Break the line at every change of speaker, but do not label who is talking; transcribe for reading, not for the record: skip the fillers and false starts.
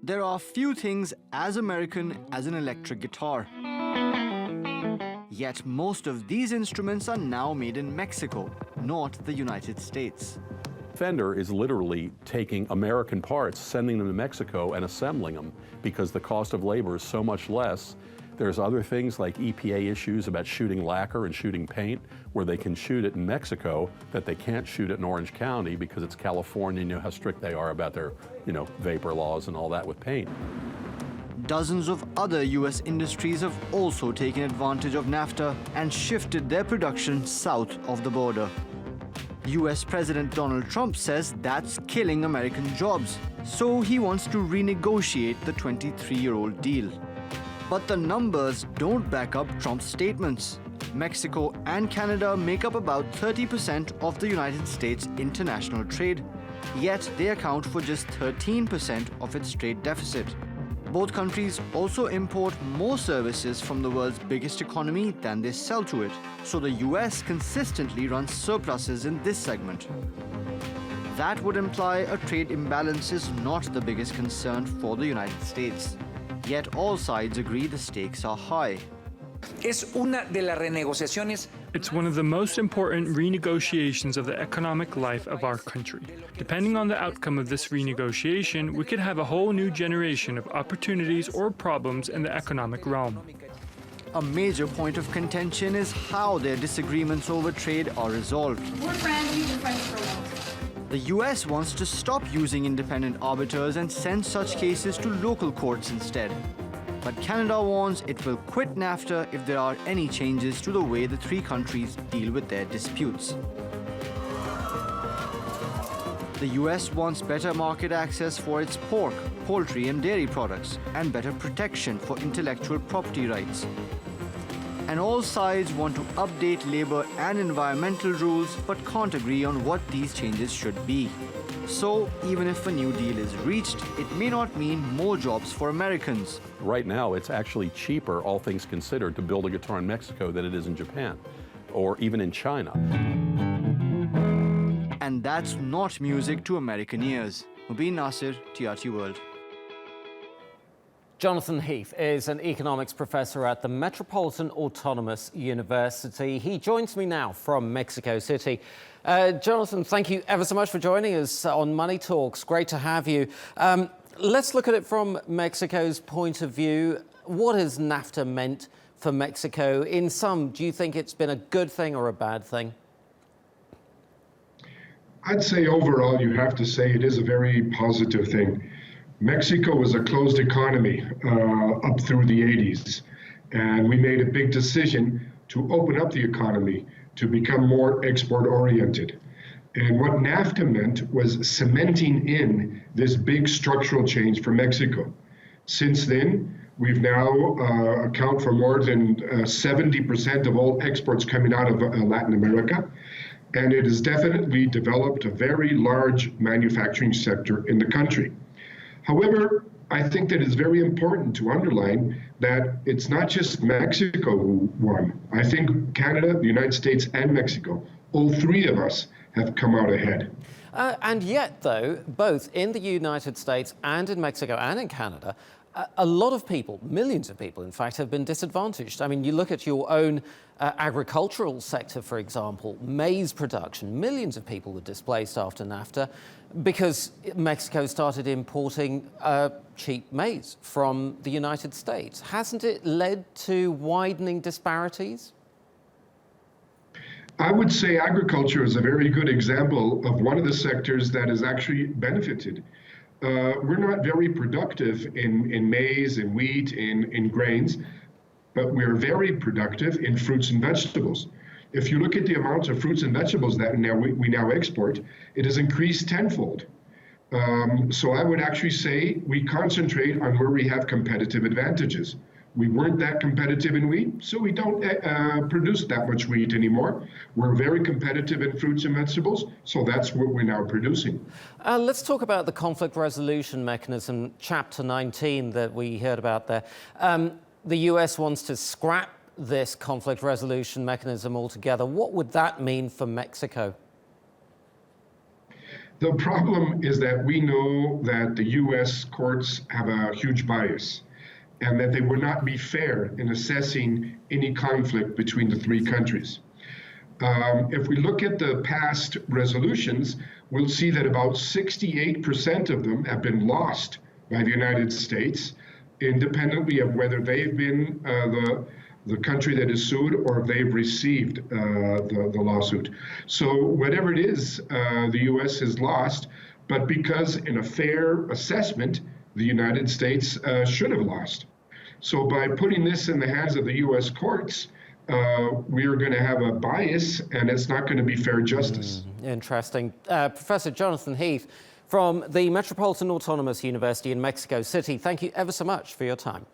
There are few things as American as an electric guitar. Yet most of these instruments are now made in Mexico, not the United States.
Fender is literally taking American parts, sending them to Mexico and assembling them because the cost of labor is so much less. There's other things like EPA issues about shooting lacquer and shooting paint where they can shoot it in Mexico that they can't shoot it in Orange County because it's California, you know how strict they are about their, vapor laws and all that with paint.
Dozens of other US industries have also taken advantage of NAFTA and shifted their production south of the border. US President Donald Trump says that's killing American jobs, so he wants to renegotiate the 23-year-old deal. But the numbers don't back up Trump's statements. Mexico and Canada make up about 30% of the United States' international trade, yet they account for just 13% of its trade deficit. Both countries also import more services from the world's biggest economy than they sell to it, so the US consistently runs surpluses in this segment. That would imply a trade imbalance is not the biggest concern for the United States. Yet all sides agree the stakes are high.
It's one of
the most important renegotiations of the economic life of our country. Depending on the outcome of this renegotiation, we could have a whole new generation of opportunities or problems in the economic realm.
A major point of contention is how their disagreements over trade are resolved.
We're friends, we've been friends for a while.
The US wants to stop using independent arbiters and send such cases to local courts instead. But Canada warns it will quit NAFTA if there are any changes to the way the three countries deal with their disputes. The US wants better market access for its pork, poultry and dairy products, and better protection for intellectual property rights. And all sides want to update labor and environmental rules but can't agree on what these changes should be. So, even if a new deal is reached, it may not mean more jobs for Americans.
Right now, it's actually cheaper, all things considered, to build a guitar in Mexico than it is in Japan, or even in China.
And that's not music to American ears. Mobin Nasir, TRT World.
Jonathan Heath is an economics professor at the Metropolitan Autonomous University. He joins me now from Mexico City. Jonathan, thank you ever so much for joining us on Money Talks. Great to have you. Let's look at it from Mexico's point of view. What has NAFTA meant for Mexico? In sum, do you think it's been a good thing or a bad thing?
I'd say overall, you have to say it is a very positive thing. Mexico was a closed economy up through the 80s, and we made a big decision to open up the economy to become more export-oriented. And what NAFTA meant was cementing in this big structural change for Mexico. Since then, we've now account for more than 70% of all exports coming out of Latin America, and it has definitely developed a very large manufacturing sector in the country. However, I think that it's very important to underline that it's not just Mexico who won. I think Canada, the United States, and Mexico, all three of us have come out ahead.
And yet, though, both in the United States and in Mexico and in Canada, a lot of people, millions of people, in fact, have been disadvantaged. I mean, you look at your own agricultural sector, for example, maize production. Millions of people were displaced after NAFTA because Mexico started importing cheap maize from the United States. Hasn't it led to widening disparities?
I would say agriculture is a very good example of one of the sectors that has actually benefited. We're not very productive in maize, in wheat, in grains, but we're very productive in fruits and vegetables. If you look at the amount of fruits and vegetables that we now export, it has increased tenfold. So I would actually say we concentrate on where we have competitive advantages. We weren't that competitive in wheat, so we don't produce that much wheat anymore. We're very competitive in fruits and vegetables, so that's what we're now producing.
Let's talk about the conflict resolution mechanism, Chapter 19 that we heard about there. The US wants to scrap this conflict resolution mechanism altogether. What would that mean for Mexico?
The problem is that we know that the U.S. courts have a huge bias and that they would not be fair in assessing any conflict between the three countries. If we look at the past resolutions, we'll see that about 68% of them have been lost by the United States, independently of whether they've been the country that is sued or if they've received the lawsuit. So whatever it is, the U.S. has lost, but because in a fair assessment, the United States should have lost. So by putting this in the hands of the U.S. courts, we are going to have a bias, and it's not going to be fair justice.
Interesting. Professor Jonathan Heath from the Metropolitan Autonomous University in Mexico City, thank you ever so much for your time.